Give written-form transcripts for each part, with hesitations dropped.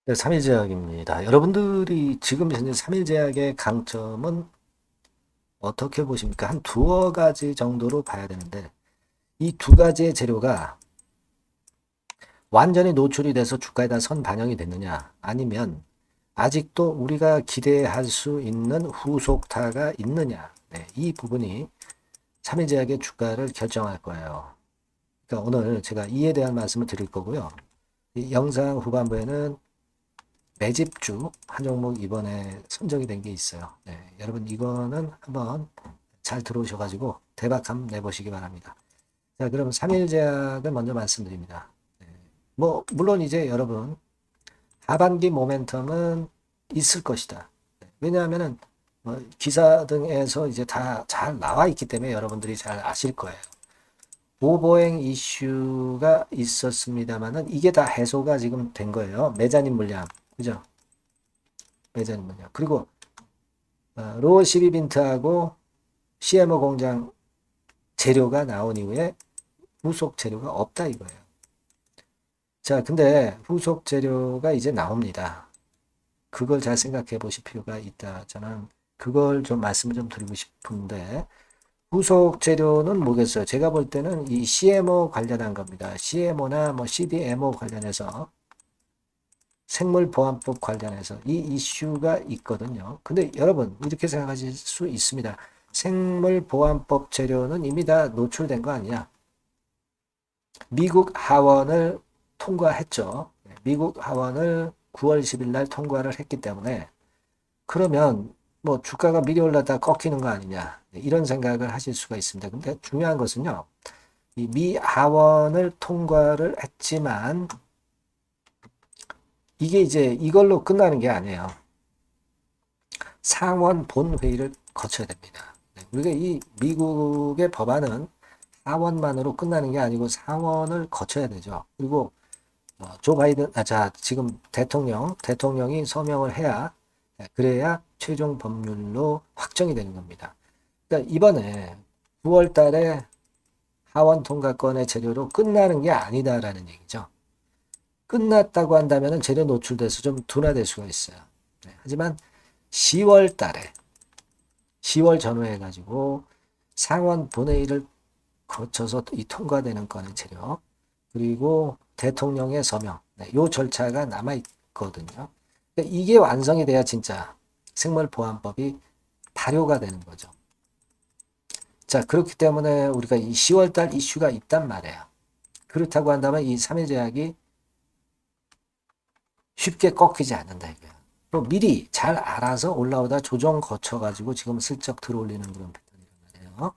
네, 3일 제약입니다. 여러분들이 지금 현재 3일 제약의 강점은 어떻게 보십니까? 한 두어 가지 정도로 봐야 되는데, 이 두 가지의 재료가 완전히 노출이 돼서 주가에다 선 반영이 됐느냐, 아니면 아직도 우리가 기대할 수 있는 후속타가 있느냐, 네, 이 부분이 3일 제약의 주가를 결정할 거예요. 그러니까 오늘 제가 이에 대한 말씀을 드릴 거고요. 이 영상 후반부에는 매집주 한 종목 이번에 선정이 된 게 있어요. 네, 여러분 이거는 한번 잘 들어오셔가지고 대박 한번 내보시기 바랍니다. 자, 그럼 3일 제약을 먼저 말씀드립니다. 네, 뭐 물론 이제 여러분 하반기 모멘텀은 있을 것이다. 네, 왜냐하면은 기사 등에서 이제 다 잘 나와 있기 때문에 여러분들이 잘 아실 거예요. 오보행 이슈가 있었습니다만은 이게 다 해소가 지금 된 거예요. 매자님 물량, 그죠? 매자님 물량. 그리고 로어 12빈트하고 CMO 공장 재료가 나온 이후에 후속 재료가 없다 이거예요. 자, 근데 후속 재료가 이제 나옵니다. 그걸 잘 생각해 보실 필요가 있다. 저는 그걸 좀 말씀을 좀 드리고 싶은데, 후속 재료는 뭐겠어요? 제가 볼 때는 이 CMO 관련한 겁니다. CMO나 뭐 CDMO 관련해서 생물보안법 관련해서 이 이슈가 있거든요. 근데 여러분 이렇게 생각하실 수 있습니다. 생물보안법 재료는 이미 다 노출된 거 아니냐? 미국 하원을 통과했죠. 미국 하원을 9월 10일 날 통과를 했기 때문에 그러면 뭐 주가가 미리 올랐다 꺾이는 거 아니냐? 이런 생각을 하실 수가 있습니다. 근데 중요한 것은요. 이 미 하원을 통과를 했지만 이게 이제 이걸로 끝나는 게 아니에요. 상원 본회의를 거쳐야 됩니다. 우리가 이 미국의 법안은 하원만으로 끝나는 게 아니고 상원을 거쳐야 되죠. 그리고 조 바이든, 자, 지금 대통령이 서명을 해야, 그래야 최종 법률로 확정이 되는 겁니다. 그러니까 이번에 9월 달에 하원 통과권의 재료로 끝나는 게 아니다라는 얘기죠. 끝났다고 한다면 재료 노출돼서 좀 둔화될 수가 있어요. 네, 하지만 10월 달에 10월 전후해가지고 상원 본회의를 거쳐서 이 통과되는 건의 재료 그리고 대통령의 서명 네, 요 절차가 남아 있거든요. 그러니까 이게 완성이 돼야 진짜 생물보안법이 발효가 되는 거죠. 자 그렇기 때문에 우리가 이 10월 달 이슈가 있단 말이에요. 그렇다고 한다면 이 3일 제약이 쉽게 꺾이지 않는다 이거예요. 그럼 미리 잘 알아서 올라오다 조정 거쳐가지고 지금 슬쩍 들어올리는 그런 패턴이란 말이에요.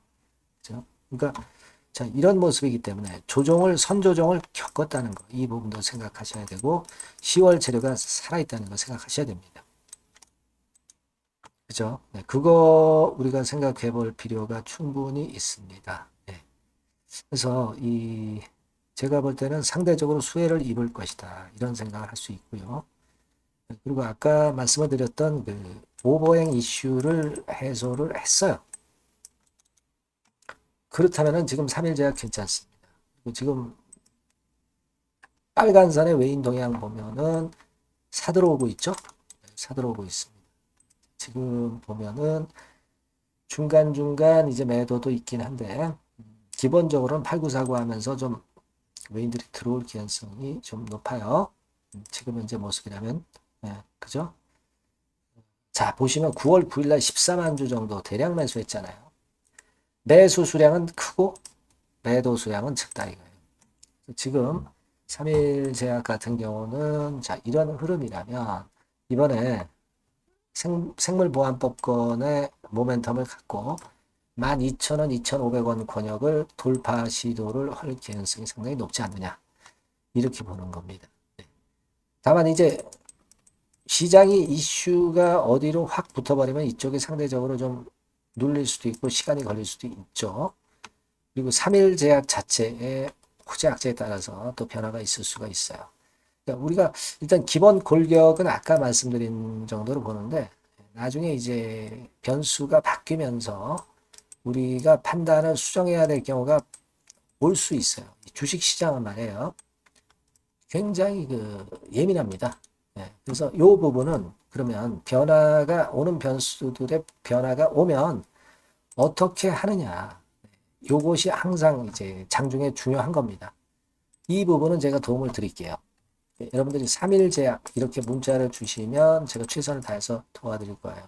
그죠? 그러니까 자 이런 모습이기 때문에 선조정을 겪었다는 거 이 부분도 생각하셔야 되고 10월 재료가 살아있다는 거 생각하셔야 됩니다. 그죠? 네, 그거 우리가 생각해 볼 필요가 충분히 있습니다. 네. 그래서 제가 볼 때는 상대적으로 수혜를 입을 것이다 이런 생각을 할 수 있고요. 그리고 아까 말씀을 드렸던 그 오버행 이슈를 해소를 했어요. 그렇다면 지금 3일 제약 괜찮습니다. 지금 빨간 선의 외인 동향 보면은 사들어오고 있죠? 사들어오고 있습니다. 지금 보면은 중간중간 이제 매도도 있긴 한데 기본적으로는 8949 하면서 좀 외인들이 들어올 기한성이 좀 높아요. 지금 현재 모습이라면 그죠? 자 보시면 9월 9일날 14만 주 정도 대량 매수했잖아요. 매수 수량은 크고 매도 수량은 적다 이거예요. 지금 3일 제약 같은 경우는 자 이런 흐름이라면 이번에 생물보안법권의 모멘텀을 갖고 12,000원, 2,500원 권역을 돌파 시도를 할 가능성이 상당히 높지 않느냐 이렇게 보는 겁니다. 다만 이제 시장이 이슈가 어디로 확 붙어버리면 이쪽이 상대적으로 좀 눌릴 수도 있고 시간이 걸릴 수도 있죠. 그리고 3일 제약 자체의 호재악재에 따라서 또 변화가 있을 수가 있어요. 그러니까 우리가 일단 기본 골격은 아까 말씀드린 정도로 보는데 나중에 이제 변수가 바뀌면서 우리가 판단을 수정해야 될 경우가 올 수 있어요. 주식 시장은 말이에요. 굉장히 예민합니다. 그래서 이 부분은 그러면 변화가 오는 변수들의 변화가 오면 어떻게 하느냐. 요것이 항상 이제 장중에 중요한 겁니다. 이 부분은 제가 도움을 드릴게요. 여러분들이 3일 제약 이렇게 문자를 주시면 제가 최선을 다해서 도와드릴 거예요.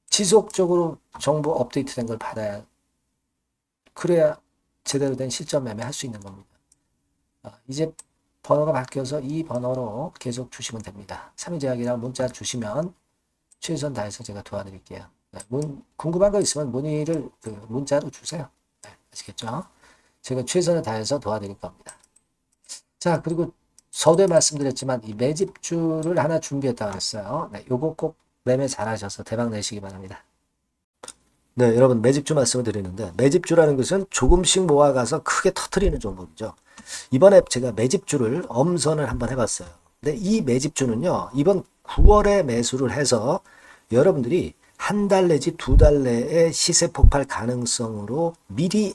지속적으로 정보 업데이트된 걸 받아야 그래야 제대로 된 실전 매매 할 수 있는 겁니다. 이제 번호가 바뀌어서 이 번호로 계속 주시면 됩니다. 3일 제약이라고 문자 주시면 최선 다해서 제가 도와드릴게요. 궁금한 거 있으면 문의를 문자로 주세요. 아시겠죠? 제가 최선을 다해서 도와드릴 겁니다. 자, 그리고 서두에 말씀드렸지만 이 매집주를 하나 준비했다고 했어요. 요거 꼭 매매 잘하셔서 대박 내시기 바랍니다. 네, 여러분 매집주 말씀을 드리는데 매집주라는 것은 조금씩 모아가서 크게 터트리는 종목이죠. 이번에 제가 매집주를 엄선을 한번 해봤어요. 근데 이 매집주는요, 이번 9월에 매수를 해서 여러분들이 한 달 내지 두 달 내에 시세 폭발 가능성으로 미리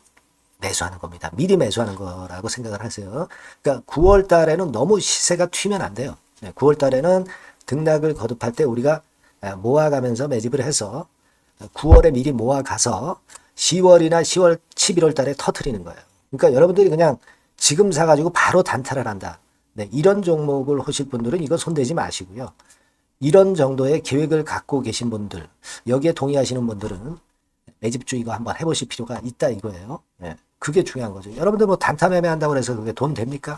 매수하는 겁니다. 미리 매수하는 거라고 생각을 하세요. 그러니까 9월 달에는 너무 시세가 튀면 안 돼요. 9월 달에는 등락을 거듭할 때 우리가 모아가면서 매집을 해서 9월에 미리 모아가서 10월이나 10월, 11월 달에 터트리는 거예요. 그러니까 여러분들이 그냥 지금 사가지고 바로 단타를 한다. 이런 종목을 하실 분들은 이거 손대지 마시고요. 이런 정도의 계획을 갖고 계신 분들, 여기에 동의하시는 분들은 매집주 이거 한번 해보실 필요가 있다 이거예요. 그게 중요한 거죠. 여러분들 뭐 단타 매매한다고 해서 그게 돈 됩니까?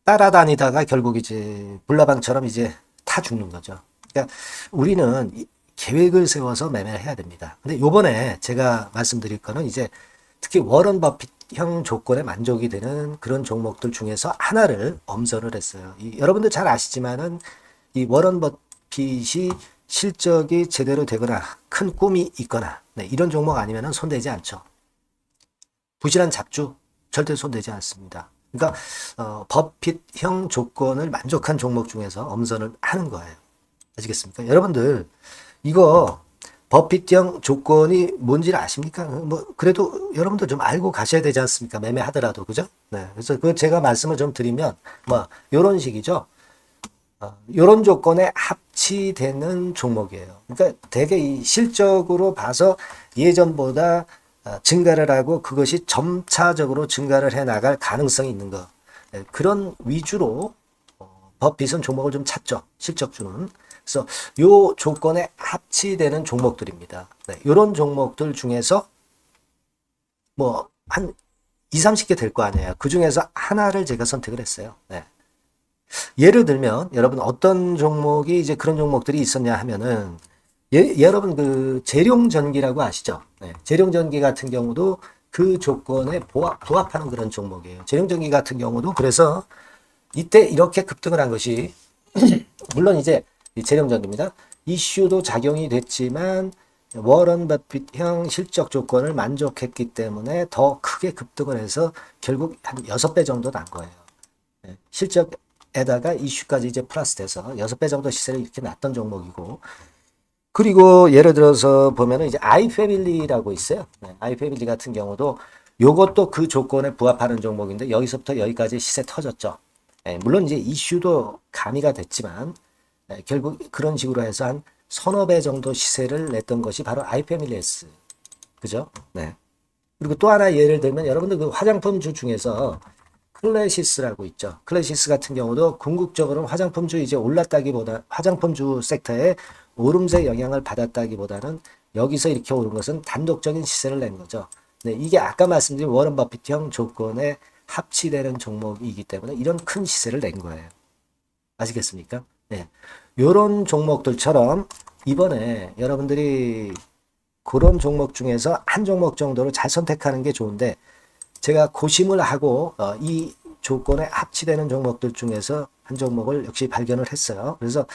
따라다니다가 결국 이제 불나방처럼 이제 타 죽는 거죠. 그러니까 우리는 계획을 세워서 매매를 해야 됩니다. 근데 요번에 제가 말씀드릴 거는 이제 특히 워런 버핏형 조건에 만족이 되는 그런 종목들 중에서 하나를 엄선을 했어요. 여러분들 잘 아시지만은 이 워런 버핏이 실적이 제대로 되거나 큰 꿈이 있거나 이런 종목 아니면은 손대지 않죠. 부실한 잡주 절대 손대지 않습니다. 그러니까 버핏형 조건을 만족한 종목 중에서 엄선을 하는 거예요. 아시겠습니까? 여러분들 이거 버핏형 조건이 뭔지를 아십니까? 뭐 그래도 여러분들 좀 알고 가셔야 되지 않습니까? 매매하더라도 그죠? 그래서 그 제가 말씀을 좀 드리면 뭐 이런 식이죠. 이런 조건에 합치되는 종목이에요. 그러니까 되게 이 실적으로 봐서 예전보다 증가를 하고 그것이 점차적으로 증가를 해 나갈 가능성이 있는 거. 그런 위주로 버핏은 종목을 좀 찾죠. 실적주는. 그래서 요 조건에 합치되는 종목들입니다. 이런 종목들 중에서 뭐 한 2, 30개 될 거 아니에요. 그 중에서 하나를 제가 선택을 했어요. 예를 들면 여러분 어떤 종목이 이제 그런 종목들이 있었냐 하면은 여러분 그 재룡전기라고 아시죠? 재룡전기 같은 경우도 그 조건에 부합하는 그런 종목이에요. 재룡전기 같은 경우도 그래서 이때 이렇게 급등을 한 것이 물론 이제 재룡전기입니다. 이슈도 작용이 됐지만 워런 버핏형 실적 조건을 만족했기 때문에 더 크게 급등을 해서 결국 한 6배 정도 난 거예요. 실적에다가 이슈까지 이제 플러스 돼서 6배 정도 시세를 이렇게 났던 종목이고, 그리고 예를 들어서 보면은 이제 아이패밀리라고 있어요. 아이패밀리 같은 경우도 요것도 그 조건에 부합하는 종목인데 여기서부터 여기까지 시세 터졌죠. 물론 이제 이슈도 가미가 됐지만 결국 그런 식으로 해서 한 서너 배 정도 시세를 냈던 것이 바로 아이패밀리스. 그죠? 그리고 또 하나 예를 들면 여러분들 그 화장품주 중에서 클래시스라고 있죠. 클래시스 같은 경우도 궁극적으로는 화장품주 이제 올랐다기보다 화장품주 섹터에 오름세 영향을 받았다기보다는 여기서 이렇게 오른 것은 단독적인 시세를 낸 거죠. 이게 아까 말씀드린 워런 버핏형 조건에 합치되는 종목이기 때문에 이런 큰 시세를 낸 거예요. 아시겠습니까? 이런 종목들처럼 이번에 여러분들이 그런 종목 중에서 한 종목 정도를 잘 선택하는 게 좋은데 제가 고심을 하고 이 조건에 합치되는 종목들 중에서 한 종목을 역시 발견을 했어요. 그래서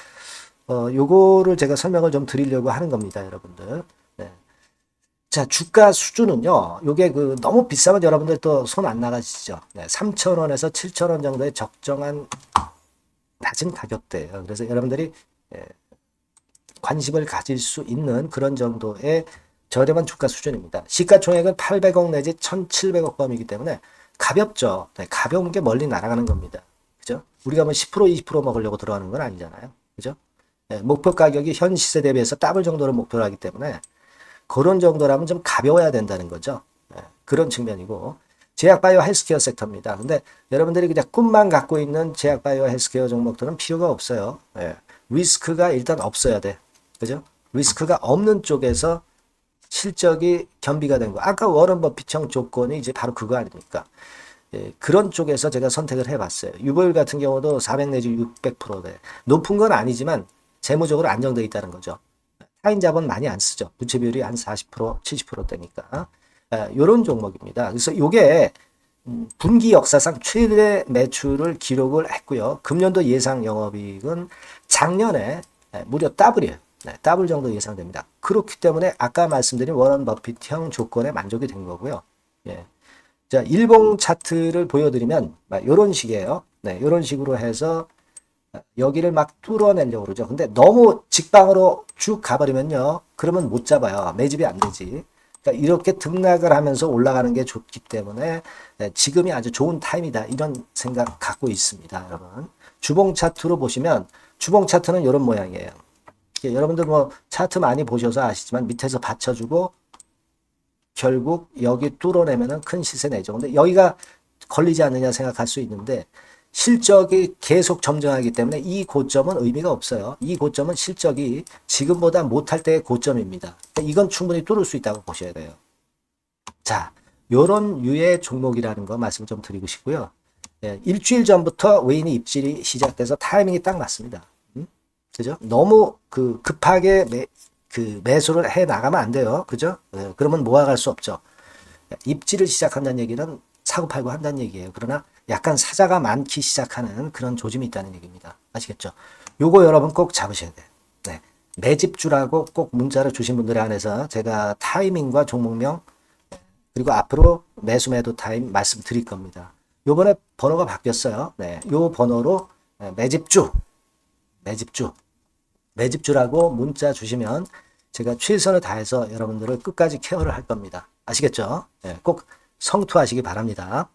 요거를 제가 설명을 좀 드리려고 하는 겁니다, 여러분들. 자, 주가 수준은요, 요게 그 너무 비싸면 여러분들 또 손 안 나가시죠. 3,000원에서 7,000원 정도의 적정한 낮은 가격대예요. 그래서 여러분들이 관심을 가질 수 있는 그런 정도의 저렴한 주가 수준입니다. 시가총액은 800억 내지 1,700억 범이기 때문에 가볍죠. 가벼운 게 멀리 날아가는 겁니다. 그죠? 우리가 뭐 10%, 20% 먹으려고 들어가는 건 아니잖아요. 그죠? 예, 목표 가격이 현 시세 대비해서 더블 정도를 목표로 하기 때문에 그런 정도라면 좀 가벼워야 된다는 거죠. 예, 그런 측면이고 제약바이오 헬스케어 섹터입니다. 근데 여러분들이 그냥 꿈만 갖고 있는 제약바이오 헬스케어 종목들은 필요가 없어요. 예, 리스크가 일단 없어야 돼. 그죠? 리스크가 없는 쪽에서 실적이 겸비가 된 거. 아까 워런 버핏형 조건이 이제 바로 그거 아닙니까? 예, 그런 쪽에서 제가 선택을 해봤어요. 유보율 같은 경우도 400 내지 600%대. 높은 건 아니지만 재무적으로 안정되어 있다는 거죠. 타인 자본 많이 안 쓰죠. 부채 비율이 한 40%, 70%대니까. 이런 종목입니다. 그래서 요게 분기 역사상 최대 매출을 기록을 했고요. 금년도 예상 영업이익은 작년에 무려 더블이에요. 네, 더블 정도 예상됩니다. 그렇기 때문에 아까 말씀드린 워런 버핏형 조건에 만족이 된 거고요. 예. 자, 일봉 차트를 보여드리면 이런 식이에요. 네, 이런 식으로 해서 여기를 막 뚫어내려고 그러죠. 근데 너무 직방으로 쭉 가버리면요. 그러면 못 잡아요. 매집이 안 되지. 그러니까 이렇게 등락을 하면서 올라가는 게 좋기 때문에 지금이 아주 좋은 타임이다. 이런 생각 갖고 있습니다. 여러분. 주봉 차트로 보시면 주봉 차트는 이런 모양이에요. 여러분들 뭐 차트 많이 보셔서 아시지만 밑에서 받쳐주고 결국 여기 뚫어내면은 큰 시세 내죠. 근데 여기가 걸리지 않느냐 생각할 수 있는데 실적이 계속 점증하기 때문에 이 고점은 의미가 없어요. 이 고점은 실적이 지금보다 못할 때의 고점입니다. 이건 충분히 뚫을 수 있다고 보셔야 돼요. 자, 요런 유의 종목이라는 거 말씀 좀 드리고 싶고요. 예, 일주일 전부터 외인이 입질이 시작돼서 타이밍이 딱 맞습니다. 그죠? 너무 급하게 매수를 해 나가면 안 돼요. 그죠? 예, 그러면 모아갈 수 없죠. 입지를 시작한다는 얘기는 사고 팔고 한다는 얘기예요. 그러나 약간 사자가 많기 시작하는 그런 조짐이 있다는 얘기입니다. 아시겠죠? 요거 여러분 꼭 잡으셔야 돼요. 네. 매집주라고 꼭 문자를 주신 분들에 한해서 제가 타이밍과 종목명 그리고 앞으로 매수 매도 타임 말씀드릴 겁니다. 요번에 번호가 바뀌었어요. 네. 요 번호로 매집주라고 문자 주시면 제가 최선을 다해서 여러분들을 끝까지 케어를 할 겁니다. 아시겠죠? 네, 꼭 성투하시기 바랍니다.